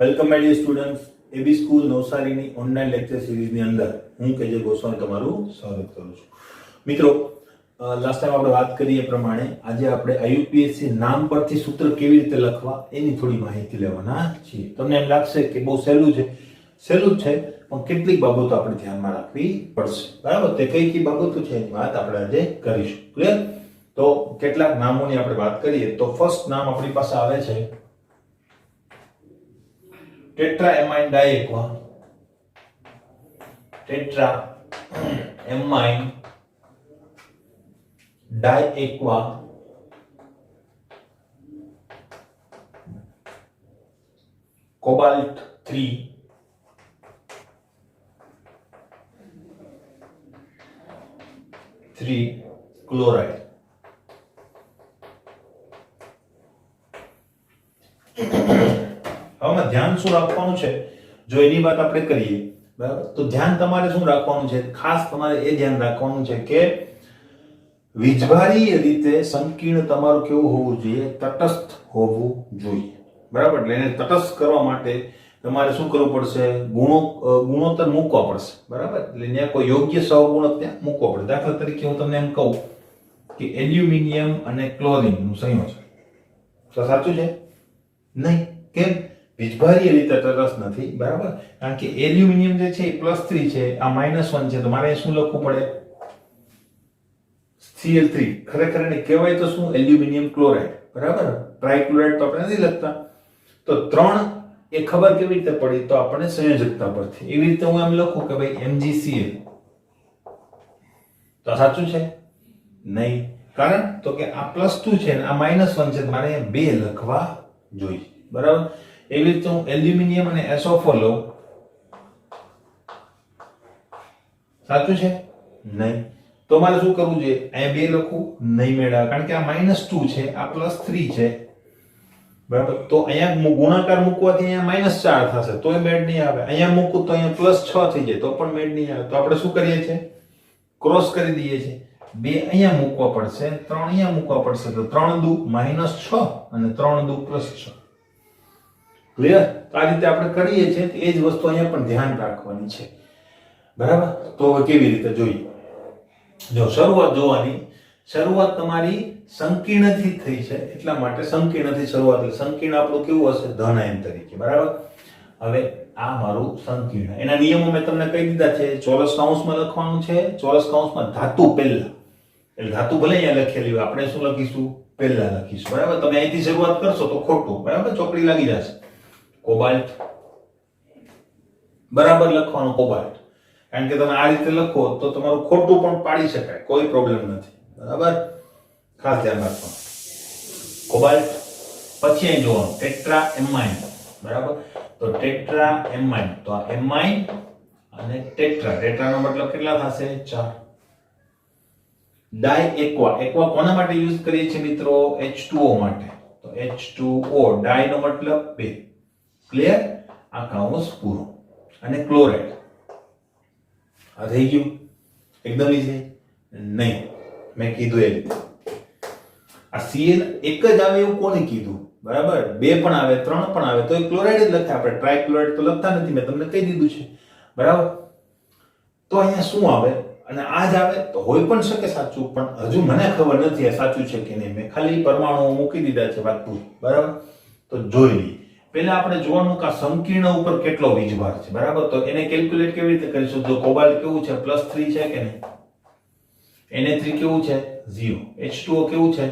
Welcome my dear students AB school નવસારીની online lecture સિરીઝની અંદર હું કેજે ગોસ્વામી તમારું સ્વાગત કરું છું. મિત્રો, લાસ્ટ ટાઈમ આપણે વાત કરી એ પ્રમાણે આજે આપણે આઈયુપીએસસી નામ પરથી સૂત્ર કેવી રીતે લખવા એની થોડી માહિતી લેવાના છીએ. તમને એમ લાગશે કે બહુ સહેલું છે, પણ કેટલીક બાબતો આપણે ધ્યાનમાં રાખવી પડશે. બરાબર? તે કઈ બાબતો છે એની વાત આપણે આજે કરીશું. ક્લિયર? તો કેટલાક નામોની આપણે વાત કરીએ તો ફર્સ્ટ નામ આપણી પાસે આવે છે ટેટ્રાએમાઇન ડાયએક્વા. ટેટ્રાએમાઇન ડાયએક્વા કોબાલ્ટ 3 ક્લોરાઇડ. હવે ધ્યાન શું રાખવાનું છે, જો એની વાત આપણે કરીએ, બરાબર, તો ધ્યાન તમારે શું રાખવાનું છે, ખાસ તમારે એ ધ્યાન રાખવાનું છે કે વીજભારીય રીતે સંકીર્ણ તમારું કેવું હોવું જોઈએ, તટસ્થ હોવું જોઈએ. બરાબર? એટલે એને તટસ્થ કરવા માટે તમારે શું કરવું પડશે, ગુણોત્તર મૂકવા પડશે. બરાબર? એટલે ત્યાં કોઈ યોગ્ય સહગુણક ત્યાં મૂકવો પડે. દાખલા તરીકે હું તમને એમ કહું કે એલ્યુમિનિયમ અને ક્લોરીન નું સંયોજન, તો સાચું છે? નહીં. કેમ? વીજભારીય રીતે તટસ્થ નથી. બરાબર? કારણ કે એલ્યુમિનિયમ જે છે એ +3 છે, આ -1 છે, તો મારે શું લખવું પડે? Cl3. ખરેખર એને કહેવાય તો શું? Aluminium chloride. બરાબર? ટ્રાઇક્લોરાઇડ તો આપણે નથી લખતા. તો 3 એ ખબર કેવી રીતે પડી? તો આપણે સંયોજકતા પરથી. એવી રીતે હું એમ લખું કે ભાઈ MgCl. તો સાચું છે? નહીં. કારણ તો કે આ +2 છે ને આ -1 છે, મારે 2 લખવા જોઈએ. બરાબર? એવી રીતે હું એલ્યુમિનિયમ અને SO4 લઉં. સાચું છે? નહીં. તો મારે શું કરવું જોઈએ? અહીંયા 2 લખું? નહીં મેળા, કારણ કે આ -2 છે, આ +3 છે. બરાબર? તો અહીંયા ગુણાકાર મૂકવાથી અહીંયા -4 થશે, તોય મેળ નહીં આવે. અહીંયા મૂકું તો અહીંયા +6 થઈ જાય, તો પણ મેળ નહીં આવે. તો આપણે શું કરીએ છીએ? ક્રોસ કરી દઈએ છીએ. 2 અહીંયા મૂકવા પડશે, 3 અહીંયા મૂકવા પડશે, તો 3 દુ -6 અને 3 દુ +6. ક્લિયર? તો આ રીતે આપણે કરીએ છીએ. એ જ વસ્તુ અહીંયા પણ ધ્યાન રાખવાની છે. બરાબર? તો હવે કેવી રીતે જોઈએ? જો શરૂઆત જોવાની, શરૂઆત તમારી સંકીર્ણથી થઈ છે, એટલા માટે સંકીર્ણથી શરૂઆત. એટલે સંકીર્ણ આપણું કેવું હશે? ધન આયન તરીકે. બરાબર? હવે આ મારું સંકીર્ણ, એના નિયમો મેં તમને કહી દીધા છે. ચોરસ કૌંસમાં લખવાનું છે, ચોરસ કૌંસમાં ધાતુ પહેલા. એટલે ધાતુ ભલે અહીંયા લખેલી હોય, આપણે શું લખીશું? પહેલા લખીશું. બરાબર? તમે અહીંથી શરૂઆત કરશો તો ખોટું. બરાબર? ચોકડી લાગી જશે. કોબાલ્ટ. બરાબર લખવાનું કોબાલ્ટ, કારણ કે તમે આ રીતે લખો તો તમારું ખોટું પણ પાડી શકાય, કોઈ પ્રોબ્લેમ નથી. બરાબર? ખાસ ધ્યાન રાખવાનું. કોબાલ્ટ. પછી અહીં જોવાનું ટેટ્રાએમાઇન. બરાબર? તો ટેટ્રાએમાઇન, તો આ એમાઇન અને ટેટ્રાનો મતલબ કેટલા થશે? 4. ડાયએક્વા. એક્વા કોના માટે યુઝ કરીએ છીએ મિત્રો? H2O માટે. તો H2O, ડાય નો મતલબ 2. ક્લિયર? આ કૌંસ પૂરો. અને ક્લોરાઇડ. આ થઈ ગયું? એકદમ ઈઝી. નહીં, મેં કીધું એ રીતે. આ Cl એક જ આવે એવું કોને કીધું? બરાબર? 2 પણ આવે, 3 પણ આવે, તો એ ક્લોરાઇડ જ લખાય. આપણે ટ્રાઇક્લોરાઇડ તો લખતા નથી, મેં તમને કહી દીધું છે. બરાબર? તો અહીંયા શું આવે? અને આ જ આવે તો હોઈ પણ શકે સાચું, પણ હજુ મને ખબર નથી આ સાચું છે કે નહીં. મેં ખાલી પરમાણુઓ મૂકી દીધા છે, વાત પૂરી. બરાબર? તો જોઈ લઈએ. પહેલા આપણે જોવાનું કે આ સંકીર્ણ ઉપર કેટલો વીજભાર છે. બરાબર? તો એને કેલ્ક્યુલેટ કેવી રીતે કરીશું? જો કોબાલ્ટ કેવું છે? +3 છે કે નહીં? Na3 કેવું છે? 0. H2O કેવું છે?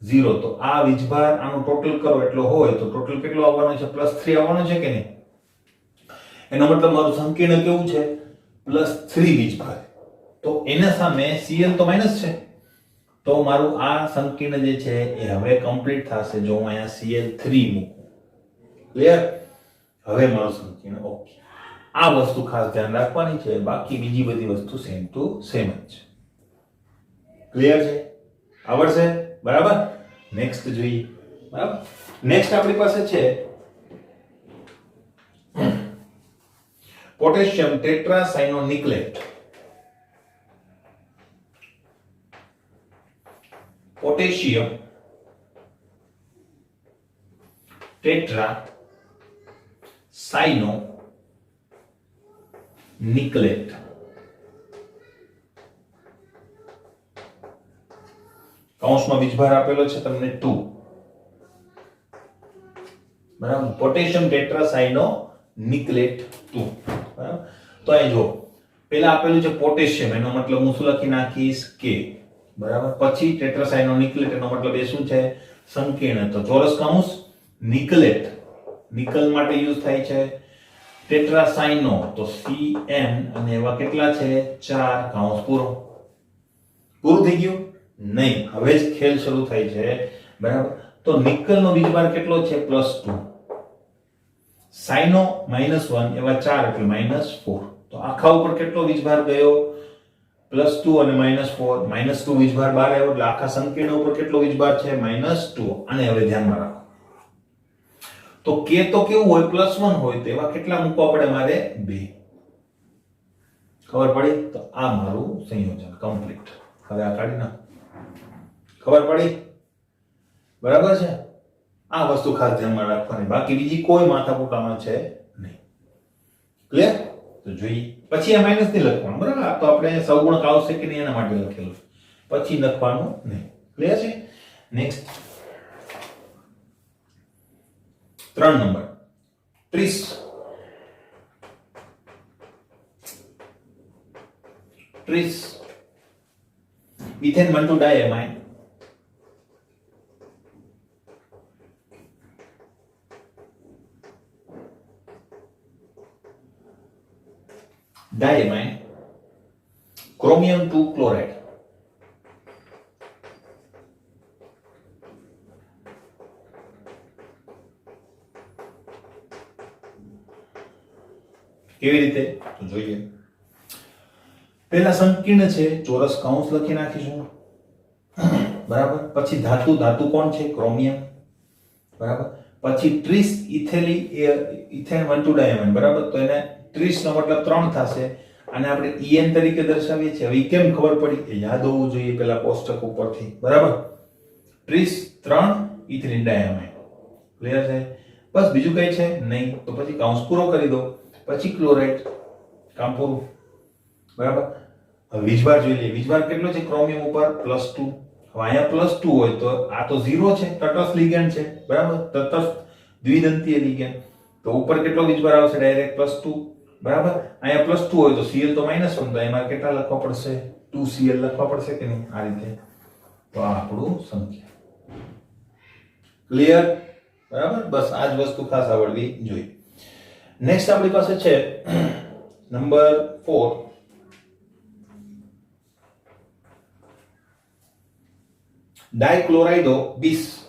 0. તો આ વીજભાર આનું ટોટલ કરો એટલો હોય તો ટોટલ કેટલો આવવાનો છે? +3 આવવાનો છે કે નહીં? એનો મતલબ મારું સંકીર્ણ કેવું છે? +3 વીજભાર. તો એના સામે Cl તો માઈનસ છે, તો મારું આ સંકીર્ણ જે છે એ હવે કમ્પ્લીટ થશે જો હું અહીંયા Cl3 મૂકું. ક્લિયર? હવે મારું સંકીર્ણ ઓકે. આ વસ્તુ ખાસ ધ્યાન રાખવાની છે, બાકી બીજી બધી વસ્તુ સેમ ટુ સેમ જ છે. ક્લિયર છે? આવડશે? બરાબર? નેક્સ્ટ જોઈએ. બરાબર? નેક્સ્ટ આપણી પાસે છે પોટેશિયમ ટેટ્રાસાયનોનિકલેટ. પોટેશિયમ ટેટ્રા સાઇનો નિકલેટ કૌંસમાં વીજભાર આપેલો છે તમને 2 બરાબર પોટેશિયમ ટેટ્રાસાઇનો નિકલેટ 2 બરાબર તો અહીં જો પહેલા આપેલું છે પોટેશિયમ એનો મતલબ હું શું લખી નાખીશ કે બરાબર પછી ટેટ્રાસાઇનો નિકલેટ એનો મતલબ એ શું છે સંકીર્ણ તો ચોરસ કૌંસ નિકલેટ નિકલ માટે યુઝ થાય છે ટેટ્રાસાઇનો તો Cn અને એવા કેટલા છે 4 કૌંસ પૂરું થઈ ગયું નહીં હવે જ ખેલ શરૂ થાય છે બરાબર તો નિકલનો વીજભાર કેટલો છે +2 સાઇનો -1 એવા 4 એટલે -4 તો આખા ઉપર કેટલો વીજભાર ગયો +2 અને -4 -2 વીજભાર બહાર આવ્યો એટલે આખા સંકીર્ણ ઉપર કેટલો વીજભાર છે -2 અને હવે ધ્યાનમાં રાખો તો k તો કેવું હોય +1 હોય તો એવા કેટલા મૂકવા પડે મારે 2 ખબર પડી તો આ મારું સંયોજન કમ્પ્લીટ હવે આ કાઢી નાખ ખબર પડી બરાબર છે આ વસ્તુ ખાસ ધ્યાનમાં રાખવાની બાકી બીજી કોઈ માથાકૂટામાં છે નહીં ક્લિયર તો જોઈએ પછી આ માઈનસ થી લખવાનું બરાબર આ તો આપણે સહગુણક આવશે કે નહીં એના માટે લખેલું પછી લખવાનું નહીં ક્લિયર છે next 3 number 30 ethane 1 to diamine diamine chromium 2 chloride કેવી રીતે તો જોઈએ પહેલા સંકીર્ણ છે ચોરસ કૌંસ લખી નાખીશું બરાબર પછી ધાતુ કોણ છે ક્રોમિયમ બરાબર પછી 30 ઇથેન 1 to diamine બરાબર તો એને 30 નો મતલબ 3 થશે અને આપણે En તરીકે દર્શાવીએ છીએ હવે કેમ ખબર પડી એ યાદ હોવું જોઈએ પેલા કોષ્ટક ઉપરથી બરાબર 30 3 ઇથિલિન ડાયામાઇન ક્લિયર છે બસ બીજું કઈ છે નહીં તો પછી કૌંસ પૂરો કરી દો પછી ક્લોરાઇડ કામ પૂરું બરાબર હવે વીજભાર જોઈ લઈએ વીજભાર કેટલો છે ક્રોમિયમ ઉપર +2 હવે અહીંયા +2 હોય તો આ તો 0 છે તટસ્થ લિગેન્ડ છે બરાબર તટસ્થ દ્વિદંતીય લિગેન્ડ તો ઉપર કેટલો વીજભાર આવશે ડાયરેક્ટ +2 બરાબર અહીંયા +2 હોય તો Cl તો -1 તો એમાં કેટલા લખવા પડશે 2Cl લખવા પડશે કે નહીં આ રીતે તો આ આપણું સંખ્યા ક્લિયર બરાબર બસ આ જ વસ્તુ ખાસ આવડવી જોઈએ નેક્સ્ટ આપણી પાસે છે નંબર 4 डाइक्लोराइडो 20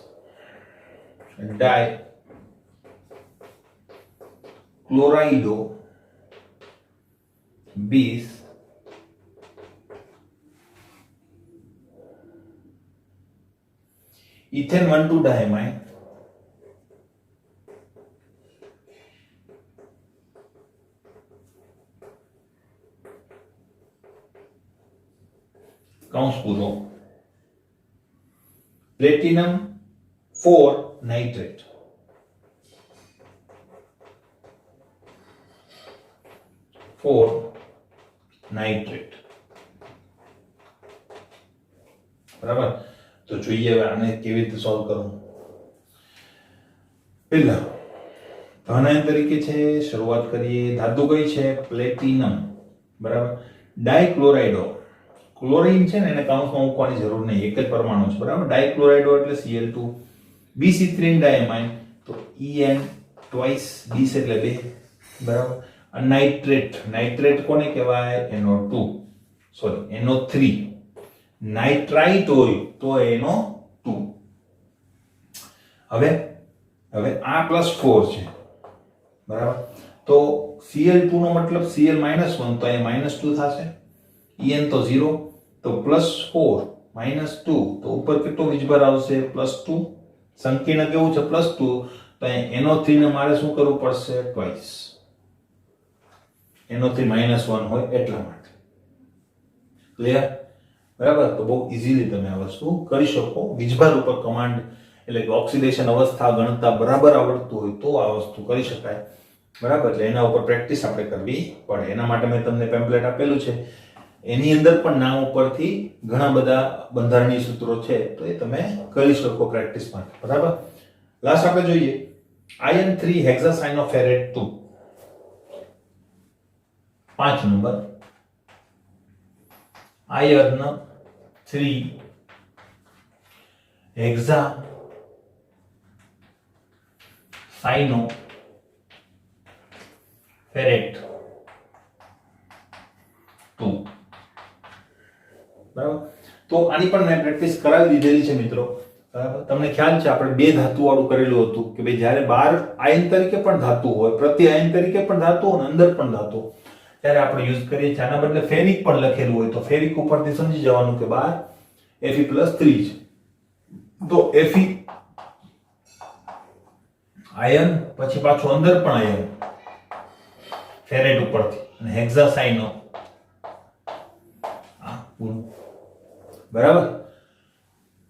डाइक्लोराइडो 20 इथेन 1 to diamine कौंस पूरो प्लेटिनम 4 नाइट्रेट बराबर तो જોઈએ હવે આને કેવી રીતે સોલ્વ કરવું પહેલા ધનાયન તરીકે છે શરૂઆત કરીએ ધાતુ કઈ છે પ્લેટિનમ બરાબર ડાઇક્લોરાઇડો ક્લોરીન છે ને એને કૌંસમાં મૂકવાની જરૂર નહીં એક જ પરમાણુ છે બરાબર ડાઇક્લોરાઇડો એટલે Cl2 બીસીથ્રીન ડાયમાઇન તો En ટ્વાઇસ 20 એટલે 2 બરાબર અને નાઇટ્રેટ કોને કહેવાય NO2 સોરી NO3 નાઇટ્રાઇટ હોય તો NO2 હવે આ +4 છે બરાબર તો Cl2 નો મતલબ Cl -1 તો એ -2 થશે En તો 0 તો +4 -2 તો ઉપર કેટલો વીજભાર આવશે +2 સંકીર્ણ કેવું છે +2 તો NO3 ને મારે શું કરવું પડશે ટ્વાઇસ NO3 -1 હોય એટલા માટે ક્લિયર બરાબર તો બહુ ઈઝીલી તમે આ વસ્તુ કરી શકો વીજભાર ઉપર કમાન્ડ એટલે કે ઓક્સિડેશન અવસ્થા ગણતા બરાબર આવડતું હોય તો આ વસ્તુ કરી શકાય બરાબર, એટલે એના ઉપર પ્રેક્ટિસ આપણે કરવી પડે. એના માટે મેં તમને પેમ્પલેટ આપેલું છે, એની અંદર પણ નામ ઉપરથી ઘણા બધા બંધારણીય સૂત્રો છે, તો એ તમે કરી શકો પ્રેક્ટિસ માટે. બરાબર. લાસ્ટ આપણે જોઈએ iron 3 hexacyanoferrate 2, 5 number. iron 3 hexacyanoferrate 2. બરાબર. તો આની પણ મેં પ્રેક્ટિસ કરાવી દીધેલી છે મિત્રો. બરાબર. તમને ખ્યાલ છે આપણે બે ધાતુ વાળું કરેલું હતું કે ભાઈ જ્યારે બહાર આયન તરીકે પણ ધાતુ હોય, પ્રતિ આયન તરીકે પણ ધાતુ હોય, અંદર પણ ધાતુ, ત્યારે આપણે યુઝ કરીએ છીએ. આના બદલે ફેરિક પણ લખેલું હોય તો ફેરિક ઉપરથી સમજી જવાનું કે બહાર Fe+3 છે, તો Fe આયન, પછી પાછું અંદર પણ આયન ફેરેટ ઉપરથી, અને હેક્સાસાઇનો બરાબર.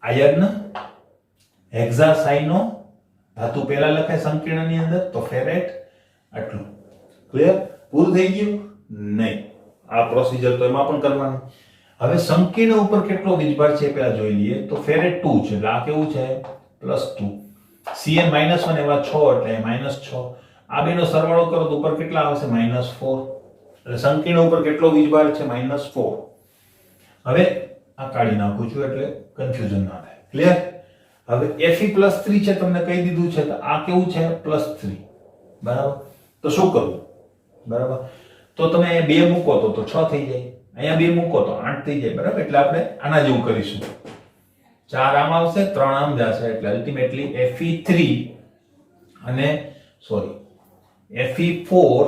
આયર્ન હેક્સાસાઇનો ધાતુ પહેલા લખાય સંકીર્ણની અંદર, તો ફેરેટ આટલું. ક્લિયર? પૂરું થઈ ગયું? નહીં. આ પ્રોસીજર તો એમાં પણ કરવાની. હવે સંકીર્ણ ઉપર કેટલો વીજભાર છે પહેલા જોઈ લઈએ. તો ફેરેટ 2 છે, એટલે આ કેવું છે? +2. Cn -1 એવા 6 એટલે -6. આ બેનો સરવાળો કરો તો ઉપર કેટલા આવશે? -4. એટલે સંકીર્ણ ઉપર કેટલો વીજભાર છે? -4. હવે આ કાઢી નાખું છું એટલે કન્ફ્યુઝન ના થાય. ક્લિયર? હવે Fe+3 છે, તમને કહી દીધું છે, તો આ કેવું છે? +3. બરાબર. તો શું કરવું? બરાબર. તો તમે 2 મૂકો તો 6 થઈ જાય, અહીંયા 2 મૂકો તો 8 થઈ જાય. બરાબર. એટલે આપણે આના જેવું કરીશું. 4 આમ આવશે, 3 આમ જશે, એટલે અલ્ટિમેટલી Fe3 અને Fe4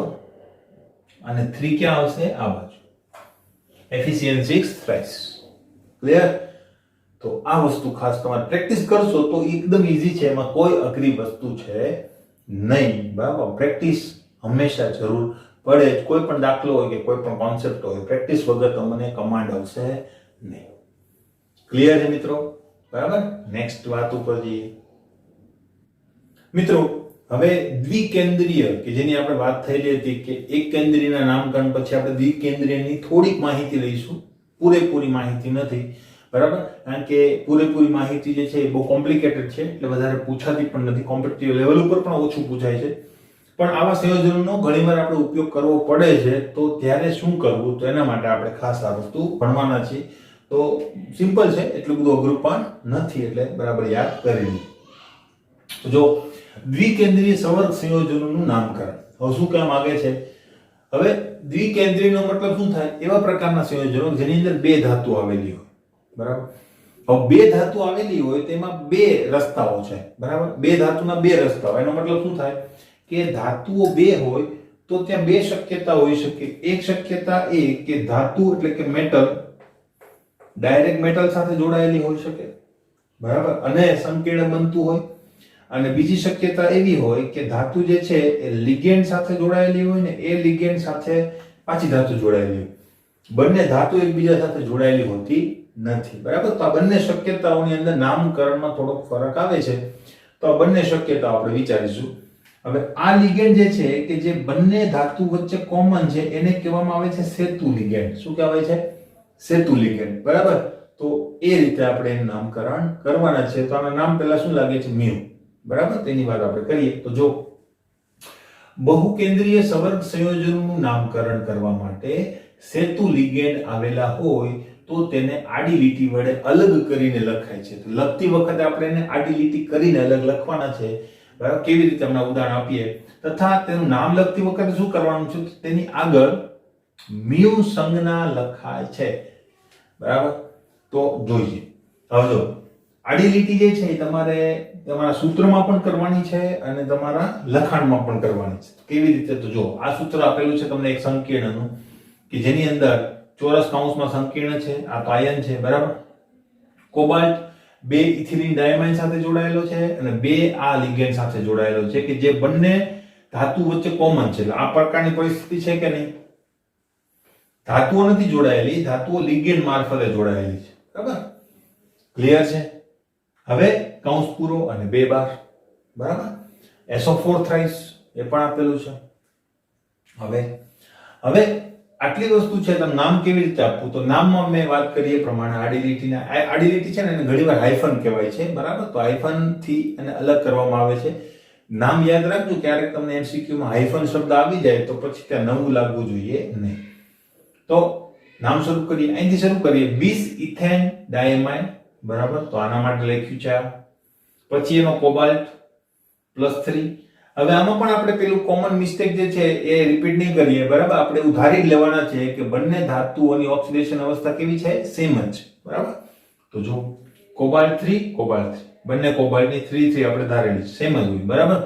અને 3 ક્યાં આવશે? આ બાજુ. Fe6 thrice. ક્લિયર? તો આ વસ્તુ ખાસ તમારે પ્રેક્ટિસ કરશો તો એકદમ ઈઝી છે, એમાં કોઈ અઘરી વસ્તુ છે નહીં. બરાબર. પ્રેક્ટિસ હંમેશા જરૂર પડે. કોઈ પણ દાખલો હોય કે કોઈ પણ કોન્સેપ્ટ હોય, પ્રેક્ટિસ વગર તમને કમાન્ડ આવશે નહીં. ક્લિયર છે મિત્રો? બરાબર. નેક્સ્ટ વાત ઉપર જઈએ મિત્રો. હવે દ્વિકેન્દ્રીય કે જેની આપણે વાત થયેલી હતી કે એક કેન્દ્રીયના નામકરણ પછી આપણે દ્વિકેન્દ્રીયની થોડીક માહિતી લઈશું, પૂરેપૂરી માહિતી નથી. બરાબર. કારણ કે પૂરેપૂરી માહિતી જે છે એ બહુ કોમ્પ્લિકેટેડ છે, એટલે વધારે પૂછાતી પણ નથી. કોમ્પિટિટિવ લેવલ ઉપર પણ ઓછું પૂછાય છે. પણ આવા સંયોજનોનો ઘણીવાર આપણે ઉપયોગ કરવો પડે છે, તો ત્યારે શું કરવું, તો એના માટે આપણે ખાસ આ વસ્તુ ભણવાના છીએ. તો સિમ્પલ છે, એટલું બધું અઘરું પણ નથી, એટલે બરાબર યાદ કરી લો. જો દ્વિકેન્દ્રીય સંવર્ગ સંયોજનોનું નામકરણ. હવે શું કહેવા માંગે છે? હવે દ્વિકેન્દ્રીયનો મતલબ શું થાય? એવા પ્રકારના સંયોજનો જેની અંદર બે ધાતુ આવેલી હોય. બરાબર. હવે બે ધાતુ આવેલી હોય તેમાં બે રસ્તાઓ છે. બરાબર. બે ધાતુના બે રસ્તાઓ, એનો મતલબ શું થાય કે ધાતુઓ બે હોય તો ત્યાં બે શક્યતા હોઈ શકે. એક શક્યતા એ કે ધાતુ એટલે કે મેટલ ડાયરેક્ટ મેટલ સાથે જોડાયેલી હોઈ શકે. બરાબર. અને સંકીર્ણ બનતું હોય. અને બીજી શક્યતા એવી હોય કે ધાતુ જે છે એ લિગેન્ડ સાથે જોડાયેલી હોય ને એ લિગેન્ડ સાથે પાછી ધાતુ જોડાયેલી હોય. બંને ધાતુ એકબીજા સાથે જોડાયેલી હોતી નથી. બરાબર. તો આ બંને શક્યતાઓની અંદર નામકરણમાં થોડોક ફરક આવે છે. તો આ બંને શક્યતાઓ આપણે વિચારીશું. હવે આ લિગેન્ડ જે છે કે જે બંને ધાતુ વચ્ચે કોમન છે એને કહેવામાં આવે છે સેતુ લિગેન્ડ. શું કહેવાય છે? સેતુ લિગેન્ડ. બરાબર. તો એ રીતે આપણે એનું નામકરણ કરવાના છે. તો આના નામ પહેલા શું લાગે છે? મ્યુ. બરાબર. તેની વાત આપણે કરીએ તો જો બહુકેન્દ્રીય સંવર્ગ સંયોજનોનું નામકરણ કરવા માટે સેતુ લિગેન્ડ આવેલા હોય તો તેને આડી લીટી વડે અલગ કરીને લખાય છે. તો લખતી વખતે આપણે એને આડી લીટી કરીને અલગ લખવાના છે. બરાબર. કેવી રીતે આપણે ઉદાહરણ આપીએ, તથા તેનું નામ લખતી વખતે શું કરવાનું છે? તેની આગળ મ્યુ સંજ્ઞા લખાય છે. બરાબર. તો જોઈએ. હવે જો આડી લીટી જે છે એ તમારે તમારા સૂત્રમાં પણ કરવાની છે અને તમારા લખાણમાં પણ કરવાની છે. કેવી રીતે? તો જો આ સૂત્ર આપેલું છે તમને એક સંકીર્ણનું કે જેની અંદર ચોરસ કૌંસમાં સંકીર્ણ છે, આ આયન છે. બરાબર. કોબાલ્ટ 2 ઇથિલિન ડાયમાઇન સાથે જોડાયેલો છે અને 2 આ લિગેન્ડ સાથે જોડાયેલો છે કે જે બંને ધાતુ વચ્ચે કોમન છે. આ પ્રકારની પરિસ્થિતિ છે કે નહીં? ધાતુઓ નથી જોડાયેલી, ધાતુઓ લિગેન્ડ મારફતે જોડાયેલી છે. બરાબર. ક્લિયર છે? હવે કૌંસ પૂરો અને 2 બાર. બરાબર. SO4 થ્રાઇસ એ પણ આપેલું છે. હવે હવે આટલી વસ્તુ છે તો નામ કેવી રીતે આપવું? તો નામમાં મેં વાત કરીએ પ્રમાણે આડી લીટીના આડી લીટી છે ને એને ઘણીવાર હાઇફન કહેવાય છે, બરાબર? તો હાઇફન થી એને અલગ કરવામાં આવે છે. નામ યાદ રાખજો, ક્યારેક તમને MCQ માં હાઇફન શબ્દ આવી જાય તો પછી ત્યાં નવું લાગવું જોઈએ નહીં. તો નામ શરૂ કરીએ, અહીંથી શરૂ કરીએ. bis ઇથેન ડાયમાઇન, બરાબર? તો આના માટે લખ્યું છે આ. પછી એનો કોબાલ્ટ +3. હવે આમાં પણ આપણે પેલું કોમન મિસ્ટેક જે છે એ રિપીટ નહીં કરીએ, બરાબર? આપણે ઉધારી લેવાના છે કે બંને ધાતુઓની ઓક્સિડેશન અવસ્થા કેવી છે? સેમ જ છે, બરાબર? તો જો કોબાલ્ટ 3 કોબાલ્ટ 3, બંને કોબાલ્ટની 3 આપણે ધારેલી સેમ જ હોય, બરાબર?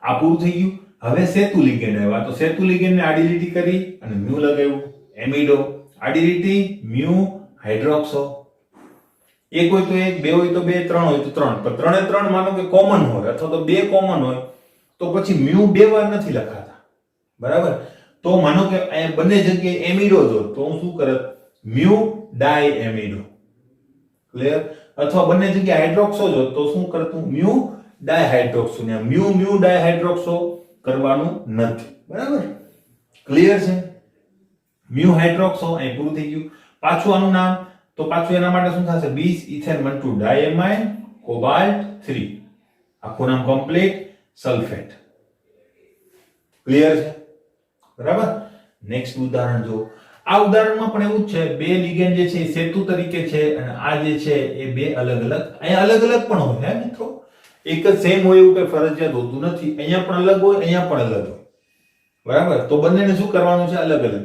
આ પૂરું થઈ ગયું. હવે સેતુ લિગેન્ડ આવ્યા, તો સેતુ લિગેન્ડને આડી લીટી કરી અને મ્યુ લગાવ્યું. એમિડો આડી લીટી મ્યુ હાઇડ્રોક્સો, એક હોય તો એક, બે હોય તો બે, ત્રણ હોય તો ત્રણ. પણ ત્રણે ત્રણ માનો કે કોમન હોય અથવા તો બે કોમન હોય તો પછી મ્યુ બે વાર નથી લખાતા, બરાબર? તો માનો કે અહીંયા બંને જગ્યાએ એમિડો જો તો હું શું કરત? મ્યુ ડાય એમિડો. ક્લિયર? અથવા બંને જગ્યાએ હાઇડ્રોક્સો જો તો શું કરતું? મ્યુ ડાય હાઇડ્રોક્સો. ને મ્યુ મ્યુ ડાય હાઇડ્રોક્સો કરવાનું નથી, બરાબર? ક્લિયર છે? મ્યુ હાઇડ્રોક્સો અહીં પૂરું થઈ ગયું. પાછું આનું નામ, તો પાછું એના માટે શું થશે? bis ethane 1,2 diamine cobalt 3. આખું નામ કમ્પ્લીટ સલ્ફેટ. ક્લિયર છે? બરાબર? નેક્સ્ટ ઉદાહરણ જો. આ ઉદાહરણમાં પણ એવું જ છે, બે લિગેન્ડ જે છે એ સેતુ તરીકે છે અને આ જે છે એ બે અલગ અલગ, અહીંયા અલગ અલગ પણ હોય હે મિત્રો, એક જ સેમ હોય એવું કઈ ફરજિયાત હોતું નથી. અહીંયા પણ અલગ હોય, અહીંયા પણ અલગ હોય, બરાબર? તો બંનેને શું કરવાનું છે? અલગ અલગ.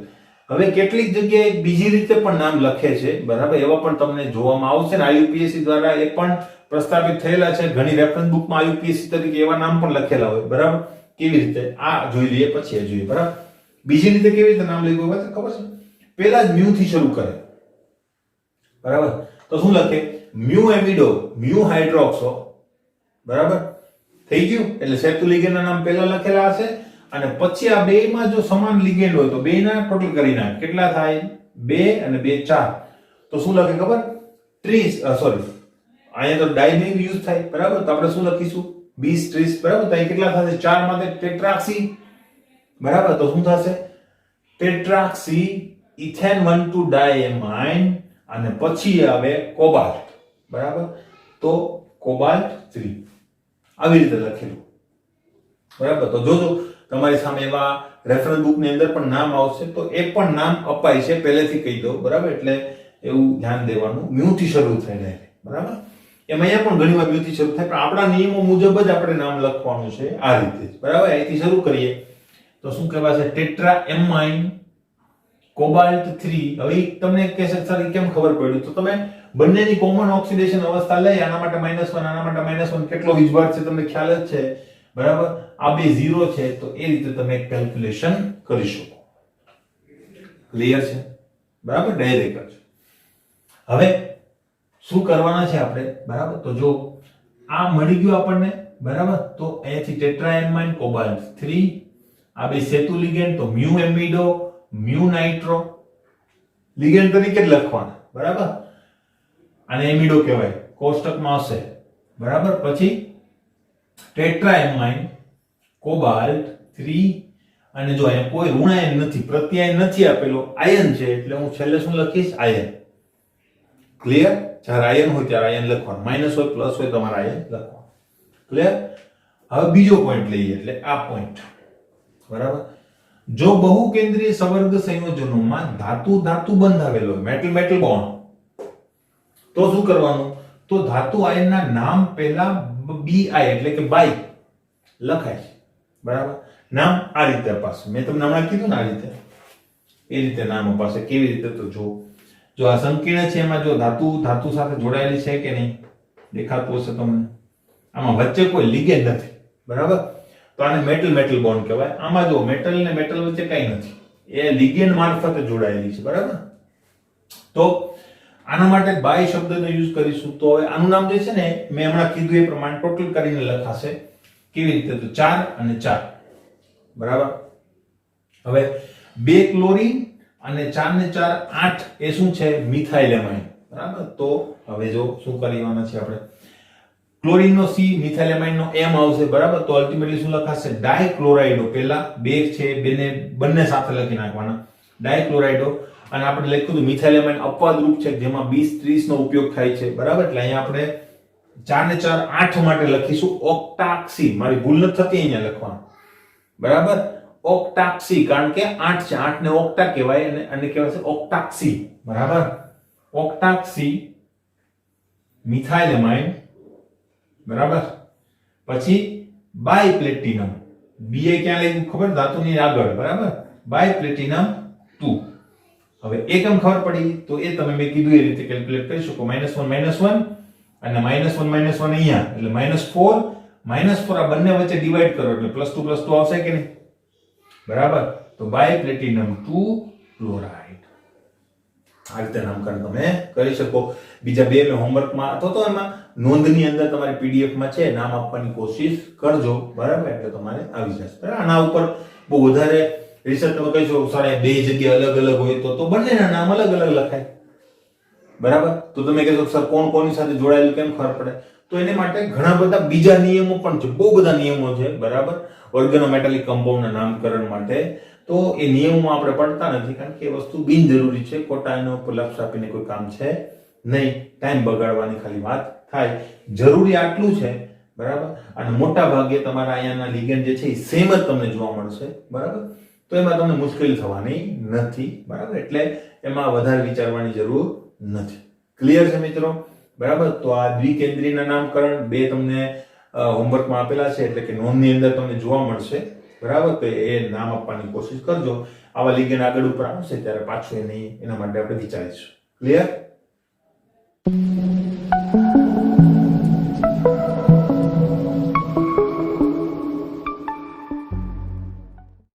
હવે કેટલીક જગ્યાએ બીજી રીતે પણ નામ લખે છે, બરાબર? એવા પણ તમને જોવામાં આવશે ને IUPAC દ્વારા એ પણ પ્રસ્થાપિત થયેલા છે. ઘણી રેફરન્સ બુકમાં IUPAC તરીકે એવા નામ પણ લખેલા હોય, બરાબર? કેવી રીતે? આ જોઈ લઈએ પછી એ જોઈએ, બરાબર? બીજી રીતે કેવી રીતે નામ લખ્યું હોય ખબર છે? પહેલા જ મ્યુ થી શરૂ કરે, બરાબર? તો શું લખે? મ્યુ એમિડો મ્યુ હાઇડ્રોક્સો, બરાબર? થઈ ગયું. એટલે સેતુ લિગેન્ડના નામ પહેલા લખેલા હશે અને પછી આ બેમાં જો સમાન લિગેન્ડ હોય તો બેના ટોટલ કરી નાખ. કેટલા થાય? 2 અને 2 4. તો શું લખે ખબર? 30 સોરી, અહીંયા તો ડાયનિંગ યુઝ થાય, બરાબર? તો આપણે શું લખીશું? 20 30, બરાબર? તો અહીં કેટલા થશે? 4 માટે ટેટ્રાક્સી, બરાબર? તો શું થશે? ટેટ્રાક્સી ઇથેન 1,2 ડાયમાઇન અને પછી આવે કોબાલ્ટ, બરાબર? તો કોબાલ્ટ 3 આવી રીતે લખેલું, બરાબર? તો જોજો તમારી સામે એવા રેફરન્સ બુક ની અંદર પણ નામ આવશે તો એ પણ નામ અપાય છે, પહેલેથી કહી દો, બરાબર? એટલે એવું ધ્યાન દેવાનું. મ્યુ થી શરૂ થાય ડાયરેક્ટ, બરાબર? એમાં અહીંયા પણ ઘણીવાર મ્યુ થી શરૂ થાય, પણ આપણા નિયમો મુજબ જ આપણે નામ લખવાનું છે આ રીતે, બરાબર? અહીંથી શરૂ કરીએ તો શું કહેવાશે? Tetra amine cobalt 3. હવે તમને કહેશે સર કેમ ખબર પડી? તો તમે બંનેની કોમન ઓક્સિડેશન અવસ્થા લઈ, આના માટે -1 આના માટે -1, કેટલો વીજભાર છે તમને ખ્યાલ જ છે, બરાબર? આ બે 0 છે તો એ રીતે તમે કેલ્ક્યુલેશન કરી શકો. ક્લિયર છે? બરાબર? ડાયરેક્ટ જ. હવે શું કરવાના છે આપણે, બરાબર? તો જો આ મળી ગયું આપણને, બરાબર? તો અહીંયાથી ટેટ્રાએમાઇન કોબાલ્ટ 3, આ બે સેતુ લિગેન્ડ તો મ્યુ એમિડો મ્યુ નાઇટ્રો લિગેન્ડ તરીકે જ લખવાના, બરાબર? આને એમિડો કહેવાય, કોષ્ટકમાં હશે, બરાબર? પછી ટેટ્રાએમાઇન કોબાલ્ટ 3 અને જો અહીંયા કોઈ ઋણાયન નથી, પ્રત્યાયન નથી આપેલો, આયન છે એટલે હું છેલ્લે શું લખીશ? આયન. ક્લિયર? જ્યારે આયન હોય ત્યારે આયન લખવાનું, માઈનસ હોય પ્લસ હોય તમારે આયન લખવાનું. ક્લિયર? હવે બીજો પોઈન્ટ લઈએ, એટલે આ પોઈન્ટ, બરાબર? જો બહુકેન્દ્રીય સવર્ગ સંયોજનોમાં ધાતુ ધાતુ બંધાવેલો હોય, મેટલ મેટલ બોન્ડ, તો શું કરવાનું? તો ધાતુ આયનના નામ પહેલા BI એટલે કે બાય લખાય, બરાબર? નામ આ રીતે અપાશે. મેં તમને હમણાં કીધું ને આ રીતે, એ રીતે નામ અપાશે. કેવી રીતે? તો જો આ સંકીર્ણ છે એમાં જો ધાતુ ધાતુ સાથે જોડાયેલી છે કે નહીં દેખાતું હશે તમને. આમાં વચ્ચે કોઈ લિગેન્ડ નથી, બરાબર? તો આને મેટલ મેટલ બોન્ડ કહેવાય. આમાં જો મેટલ ને મેટલ વચ્ચે કંઈ નથી, એ લિગેન્ડ મારફતે જોડાયેલી છે, બરાબર? તો આના માટે બાય શબ્દનો યુઝ કરીશું. તો હવે આનું નામ જે છે ને મેં હમણાં કીધું એ પ્રમાણે ટોટલ કરીને લખાશે. કેવી રીતે? તો 4 અને 4, બરાબર? હવે 2 ક્લોરીન અને 4 ને 4 8 એ શું છે? મિથાઇલેમાઇન, બરાબર? તો હવે જો શું કરવાના છે આપણે? ક્લોરીનનો C, મિથાઇલેમાઇનનો M આવશે, બરાબર. તો અલ્ટિમેટલી શું લખાશે? ડાયક્લોરાઇડો. પહેલા બે છે, બંને સાથે લખી નાખવાના, ડાયક્લોરાઇડો. અને આપણે લખ્યું હતું મિથાઇલેમાઇન અપવાદરૂપ છે, જેમાં 20 30 નો ઉપયોગ થાય છે, બરાબર. એટલે અહીંયા આપણે 4 ને 4 8 માટે લખીશું ઓક્ટાક્સી. મારી ભૂલ નથી થતી અહીંયા લખવાનું, બરાબર. ઓક્ટાક્સી, કારણ કે 8 છે, 8 ને ઓક્ટા કહેવાય અને કહેવાય છે ઓક્ટાક્સી, બરાબર. ઓક્ટાક્સી મિથાઇલેમાઇન, બરાબર. પછી બાયપ્લેટિનમ. Ba ક્યાં લખ્યું ખબર? ધાતુની આગળ, બરાબર. બાયપ્લેટિનમ 2. હવે એ કેમ ખબર પડી? તો એ તમે મેં કીધું એ રીતે કેલ્ક્યુલેટ કરી શકો. -1 અને -1 અહીંયા, એટલે -4 આ બંને વચ્ચે ડિવાઈડ કરો એટલે +2 આવશે કે નહીં, બરાબર. તો બાયપ્લેટિનમ 2 ક્લોરાઇડ. આ રીતે નામકરણ તમે કરી શકો. બીજા બે મેં હોમવર્કમાં અથવા તો એમાં નોંધની અંદર તમારી PDF માં છે, નામ આપવાની કોશિશ કરજો, બરાબર. એટલે તમારે આવી જશે, બરાબર. આના ઉપર બહુ વધારે રિસર્ચ તમે કહીશો સારા બે જગ્યાએ અલગ અલગ હોય તો બંનેના નામ અલગ અલગ લખાય, બરાબર. તો તમે કહેશો સર કોણ કોની સાથે જોડાયેલું કેમ ખબર પડે? તો એને માટે ઘણા બધા બીજા નિયમો પણ છે, બહુ બધા નિયમો છે, બરાબર. ઓર્ગેનોમેટાલિક કમ્પાઉન્ડના નામકરણ માટે તો એ નિયમોમાં આપણે પડતા નથી, કારણ કે એ વસ્તુ બિનજરૂરી છે. ખોટા એના ઉપર લક્ષ આપીને કોઈ કામ છે નહીં, ટાઈમ બગાડવાની ખાલી વાત થાય. જરૂરી આટલું છે, બરાબર. અને મોટા ભાગે તમારા અહીંયાના લિગેન્ડ જે છે એ સેમ જ તમને જોવા મળશે, બરાબર. તો એમાં તમને મુશ્કેલી થવાની નથી, બરાબર. એટલે એમાં વધારે વિચારવાની જરૂર નથી. ક્લિયર છે મિત્રો, બરાબર. તો આ દ્વિકેન્દ્રીયના નામકરણ બે તમને હોમવર્કમાં આપેલા છે, એટલે કે નોંધની અંદર તમને જોવા મળશે, બરાબર. તો એ નામ આપવાની કોશિશ કરજો. આવા લિગેન્ડ આગળ ઉપર આવશે ત્યારે પાછું એના માટે આપણે વિચારીશું. ક્લિયર?